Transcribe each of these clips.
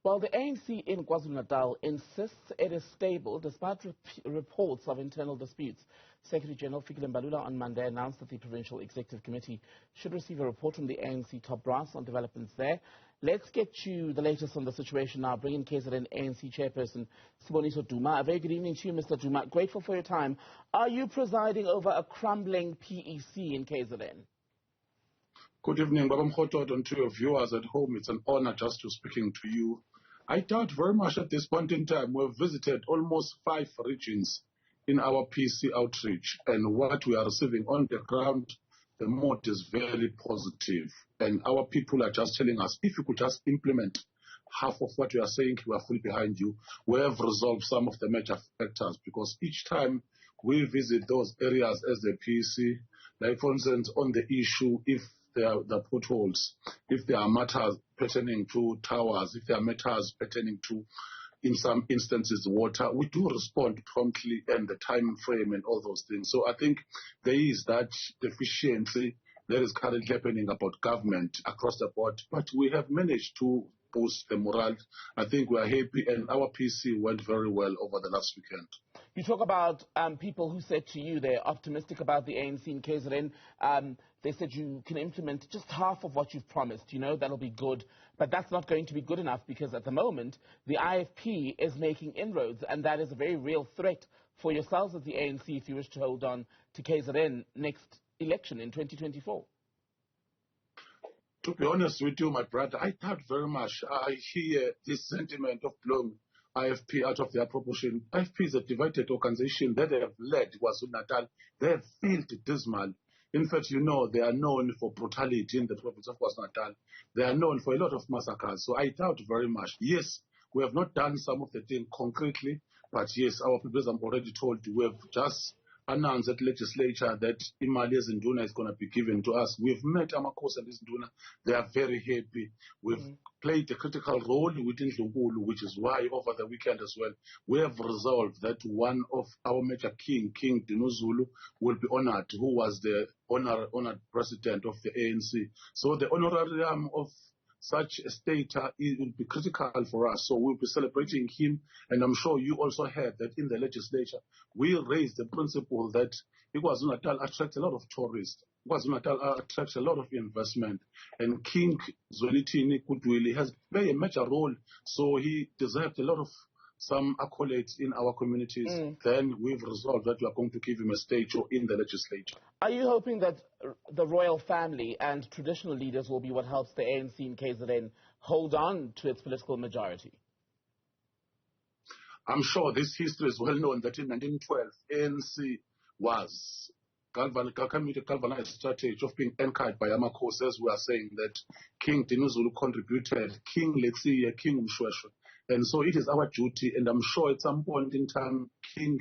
Well, the ANC in KwaZulu-Natal insists it is stable despite reports of internal disputes. Secretary General Fikile Mbalula on Monday announced that the Provincial Executive Committee should receive a report from the ANC top brass on developments there. Let's get you the latest on the situation now. Bring in KZN ANC Chairperson Siboniso Duma. A very good evening to you, Mr. Duma. Grateful for your time. Are you presiding over a crumbling PEC in KZN? Good evening, Baba Mkhotot, and to your viewers at home. It's an honor just to speaking to you. I doubt very much at this point in time. We've visited almost 5 regions in our PC outreach, and what we are receiving on the ground, the mood is very positive. And our people are just telling us, if you could just implement half of what you are saying, we are fully behind you. We have resolved some of the major factors, because each time we visit those areas as the PEC, like for instance, on the issue, if there are the potholes, if there are matters pertaining to towers, if there are matters pertaining to, in some instances, water, we do respond promptly and the time frame and all those things. So I think there is that deficiency that is currently happening about government across the board, but we have managed to boost the morale. I think we are happy, and our PC went very well over the last weekend. You talk about people who said to you they're optimistic about the ANC in KZN. They said you can implement just half of what you've promised. You know, that'll be good. But that's not going to be good enough, because at the moment, the IFP is making inroads, and that is a very real threat for yourselves as the ANC if you wish to hold on to KZN next election in 2024. To be honest with you, my brother, I doubt very much. I hear this sentiment of blowing IFP out of their proportion. IFP is a divided organization that they have led KwaZulu-Natal. They have failed dismal. In fact, you know, they are known for brutality in the province of KwaZulu-Natal. They are known for a lot of massacres. So I doubt very much. Yes, we have not done some of the things concretely, but yes, our people, as I'm already told, we have just announced at legislature that Imali Zinduna is going to be given to us. We've met Amakosi and Zinduna. They are very happy. We've played a critical role within Ndlunkulu, which is why over the weekend as well, we have resolved that one of our major king, King Dinuzulu, will be honored, who was the honored president of the ANC. So the honorarium of such a state it will be critical for us. So we'll be celebrating him. And I'm sure you also heard that in the legislature, we raised the principle that KwaZulu-Natal attracts a lot of tourists. KwaZulu-Natal attracts a lot of investment. And King Zwelithini Kudwili has played a major role. So he deserved a lot of some accolades in our communities. Then we've resolved that we are going to give him a statue in the legislature. Are you hoping that the royal family and traditional leaders will be what helps the ANC in KZN hold on to its political majority? I'm sure this history is well known that in 1912, ANC was galvanized strategy of being anchored by Amakosi, as we are saying that King Dinuzulu contributed, King Letsiye, King Mshweshwe. And so it is our duty, and I'm sure at some point in time, King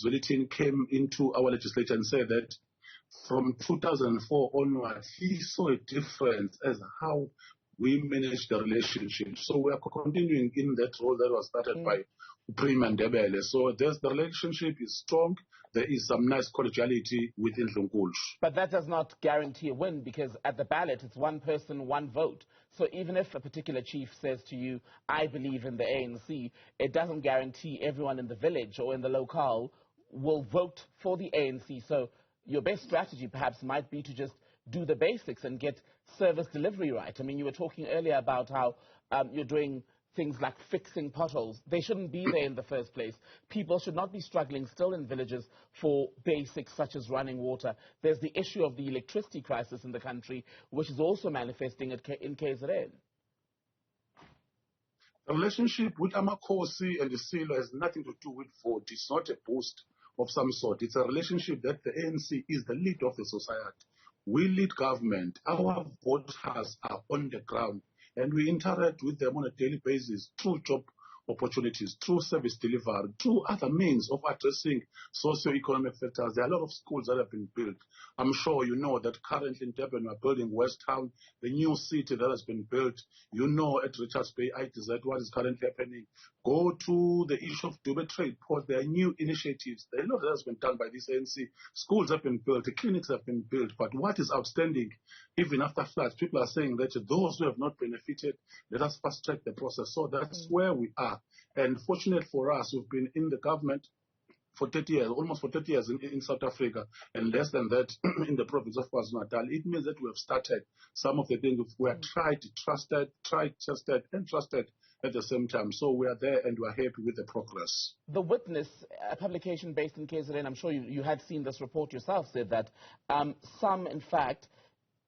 Zwelithini came into our legislature and said that from 2004 onwards, he saw a difference as how we manage the relationship. So we are continuing in that role that was started by Prima and Debele. So the relationship is strong. There is some nice collegiality within Ndlunkulu. But that does not guarantee a win, because at the ballot, it's one person, one vote. So even if a particular chief says to you, I believe in the ANC, it doesn't guarantee everyone in the village or in the locale will vote for the ANC. So your best strategy perhaps might be to just do the basics and get service delivery right. I mean, you were talking earlier about how you're doing things like fixing potholes. They shouldn't be there in the first place. People should not be struggling still in villages for basics such as running water. There's the issue of the electricity crisis in the country, which is also manifesting in KZN. The relationship with Amakosi and the Silo has nothing to do with vote. It's not a boost of some sort. It's a relationship that the ANC is the leader of the society. We lead government. Our voters are on the ground, and we interact with them on a daily basis through job opportunities through service delivery, through other means of addressing socio-economic factors. There are a lot of schools that have been built. I'm sure you know that currently in Durban we're building West Town, the new city that has been built. You know at Richards Bay ITZ what is currently happening. Go to the issue of Durban Trade Port. There are new initiatives. There are a lot that has been done by this ANC. Schools have been built, the clinics have been built. But what is outstanding, even after floods, people are saying that those who have not benefited, let us fast track the process. So that's where we are. And fortunate for us, we've been in the government for 30 years, almost for 30 years in South Africa, and less than that in the province of KwaZulu-Natal. It means that we have started some of the things we have tried, tested, and trusted at the same time. So we are there and we are happy with the progress. The Witness, a publication based in KZN, I'm sure you had seen this report yourself, said that some, in fact,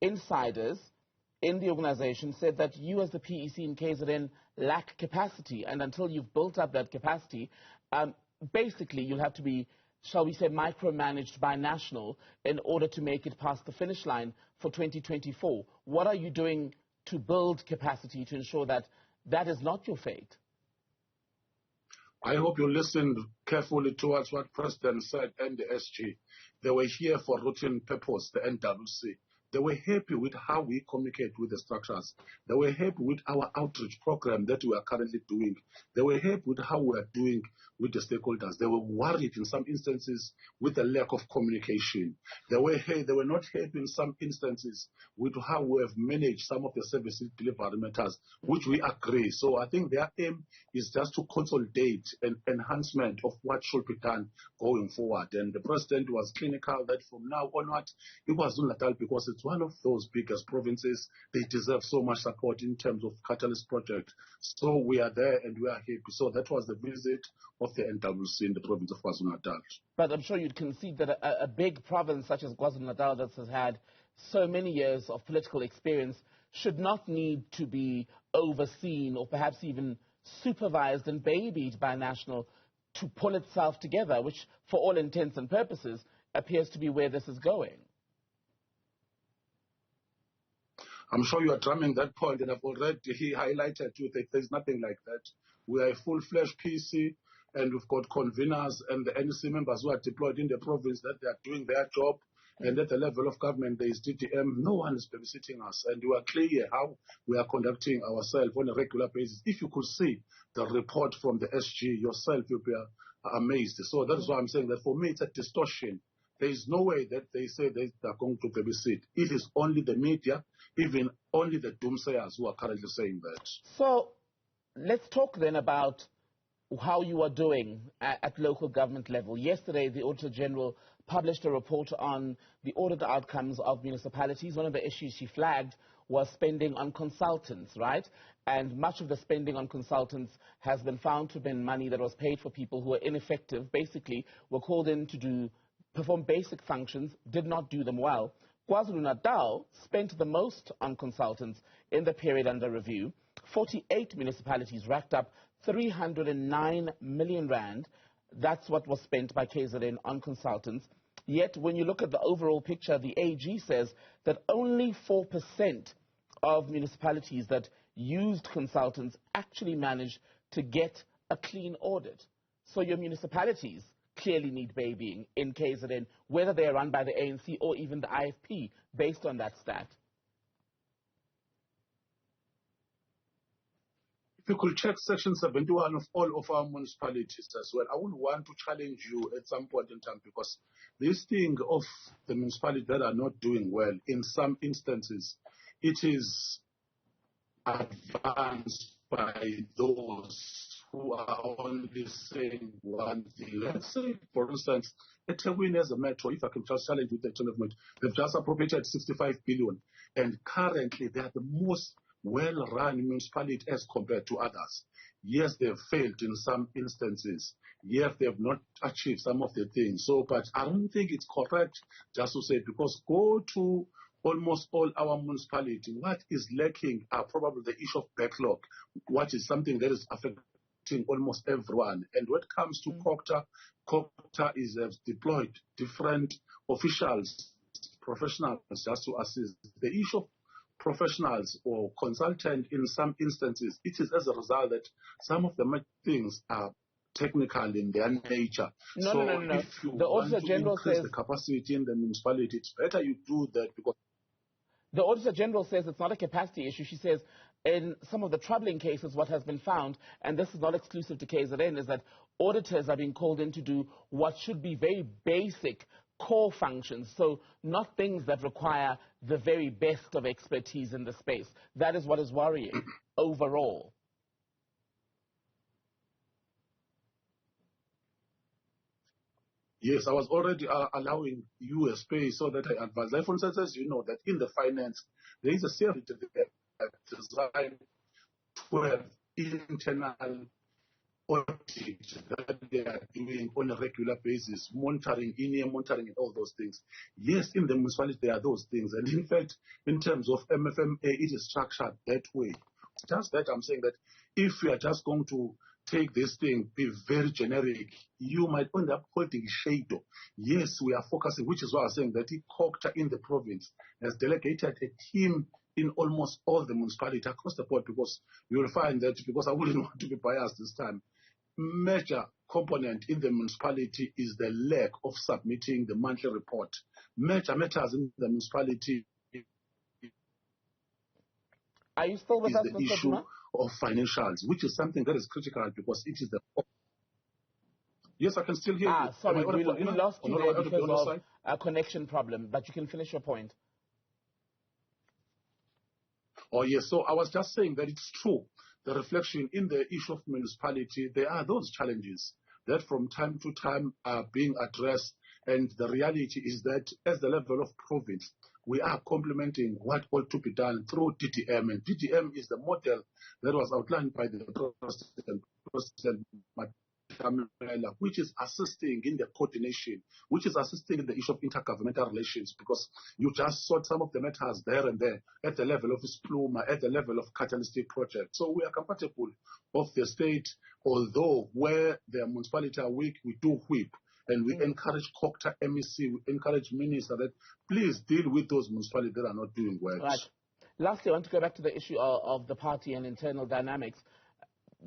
insiders in the organization said that you as the PEC in KZN lack capacity, and until you've built up that capacity, basically you'll have to be, shall we say, micromanaged by National in order to make it past the finish line for 2024. What are you doing to build capacity to ensure that that is not your fate? I hope you listened carefully towards what President said and the SG. They were here for routine purpose, the NWC. They were happy with how we communicate with the structures. They were happy with our outreach program that we are currently doing. They were happy with how we are doing with the stakeholders. They were worried in some instances with the lack of communication. They were not happy in some instances with how we have managed some of the services delivery matters, which we agree. So I think their aim is just to consolidate an enhancement of what should be done going forward. And the president was clinical that from now onward, it was KwaZulu-Natal, because it's one of those biggest provinces. They deserve so much support in terms of catalyst project. So we are there and we are happy. So that was the visit of the NWC in the province of KwaZulu-Natal. But I'm sure you'd concede that a big province such as KwaZulu-Natal that has had so many years of political experience should not need to be overseen or perhaps even supervised and babied by National to pull itself together, which for all intents and purposes appears to be where this is going. I'm sure you are drumming that point, and I've already highlighted to you that there's nothing like that. We are a full-fledged PC, and we've got conveners and the NEC members who are deployed in the province that they are doing their job. And at the level of government, there is DTM. No one is babysitting us, and we are clear how we are conducting ourselves on a regular basis. If you could see the report from the SG yourself, you'll be amazed. So that's why I'm saying that for me, it's a distortion. There is no way that they say they are going to babysit. It is only the media, even only the doomsayers who are currently saying that. So let's talk then about how you are doing at local government level. Yesterday, the Auditor General published a report on the audit outcomes of municipalities. One of the issues she flagged was spending on consultants, right? And much of the spending on consultants has been found to have been money that was paid for people who were ineffective, basically were called in to perform basic functions, did not do them well. KwaZulu-Natal spent the most on consultants in the period under review. 48 municipalities racked up 309 million rand. That's what was spent by KZN on consultants. Yet, when you look at the overall picture, the AG says that only 4% of municipalities that used consultants actually managed to get a clean audit. So your municipalities clearly need babying in KZN, whether they are run by the ANC or even the IFP, based on that stat. If you could check Section 71 of all of our municipalities as well, I would want to challenge you at some point in time, because this thing of the municipalities that are not doing well, in some instances, it is advanced by those who are only saying one thing. Let's say, for instance, Ethekwini as a metro, if I can just challenge with the tournament, they've just appropriated 65 billion, and currently they are the most well-run municipality as compared to others. Yes, they've failed in some instances. Yes, they have not achieved some of the things. So, but I don't think it's correct just to say, because go to almost all our municipalities, what is lacking are probably the issue of backlog, what is something that is affecting almost everyone. And when it comes to COCTA has deployed different officials, professionals just to assist. The issue of professionals or consultant in some instances, it is as a result that some of the things are technical in their nature. No. If you The want Auditor to General increase says the capacity in the municipality, it's better you do that, because the Auditor General says it's not a capacity issue. She says in some of the troubling cases, what has been found, and this is not exclusive to KZN, is that auditors are being called in to do what should be very basic core functions, so not things that require the very best of expertise in the space. That is what is worrying overall. yes, I was already allowing you a space so that I advise. Like, for instance, as you know, that in the finance, there is a series that designed to have internal audit that they are doing on a regular basis, monitoring in-year monitoring and all those things. Yes, in the municipality there are those things, and in fact, in terms of MFMA, it is structured that way. It's just that I'm saying that if we are just going to take this thing, be very generic, you might end up holding shadow. Yes, we are focusing, which is why I'm saying that COGTA in the province has delegated a team in almost all the municipalities across the board, because you will find that, because I wouldn't want to be biased this time, major component in the municipality is the lack of submitting the monthly report. Major matters in the municipality Are you still with is us, the Mr. issue Duma? of financials, which is something that is critical, because it is the... Yes, I can still hear you. Sorry, we lost you there because of a connection problem, but you can finish your point. Oh, yes. So I was just saying that it's true. The reflection in the issue of municipality, there are those challenges that from time to time are being addressed. And the reality is that as the level of province, we are complementing what ought to be done through DDM. And DDM is the model that was outlined by the President which is assisting in the coordination, which is assisting in the issue of intergovernmental relations, because you just sort some of the matters there and there at the level of Spluma, at the level of catalytic project. So we are compatible of the state, although where the municipality are weak, we do whip. And we encourage COGTA MEC, we encourage minister that please deal with those municipalities that are not doing well. Right. Lastly, I want to go back to the issue of the party and internal dynamics.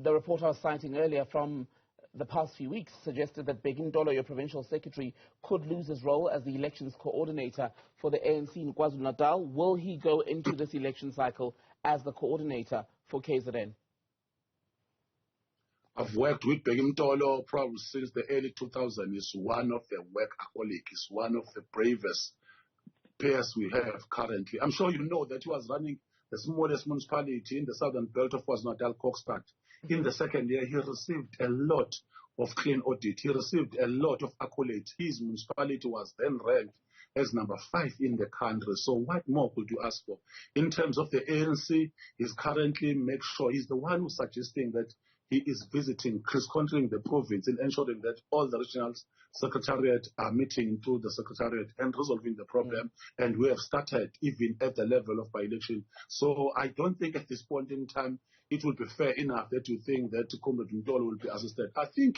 The report I was citing earlier from the past few weeks suggested that Begin Dolo, your provincial secretary, could lose his role as the elections coordinator for the ANC in KwaZulu-Natal. Will he go into this election cycle as the coordinator for KZN? I've worked with Begin Dolo probably since the early 2000s. He's one of the workaholic. He's one of the bravest players we have currently. I'm sure you know that he was running the smallest municipality in the southern belt of KwaZulu-Natal, Kokstad. In the second year, he received a lot of clean audit. He received a lot of accolades. His municipality was then ranked as number 5 in the country. So what more could you ask for? In terms of the ANC, he's currently he's the one who's suggesting that he is visiting, cross-countrying the province and ensuring that all the regional secretariat are meeting through the secretariat and resolving the problem. And we have started even at the level of by-election. So I don't think at this point in time it would be fair enough that you think that Comrade Ndolo will be assisted. I think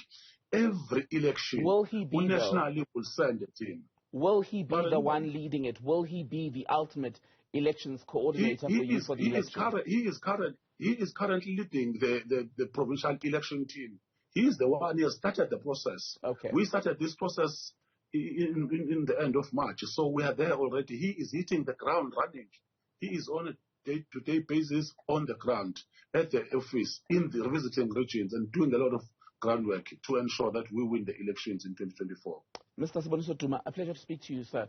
every election, will he be nationally will send a team. Will he be the one leading it? Will he be the ultimate elections coordinator for you for the election? He is currently leading the provincial election team. He is the one who has started the process. Okay. We started this process in the end of March, so we are there already. He is hitting the ground running. He is on a day-to-day basis on the ground at the office in the visiting regions and doing a lot of groundwork to ensure that we win the elections in 2024. Mr. Siboniso Duma, a pleasure to speak to you, sir.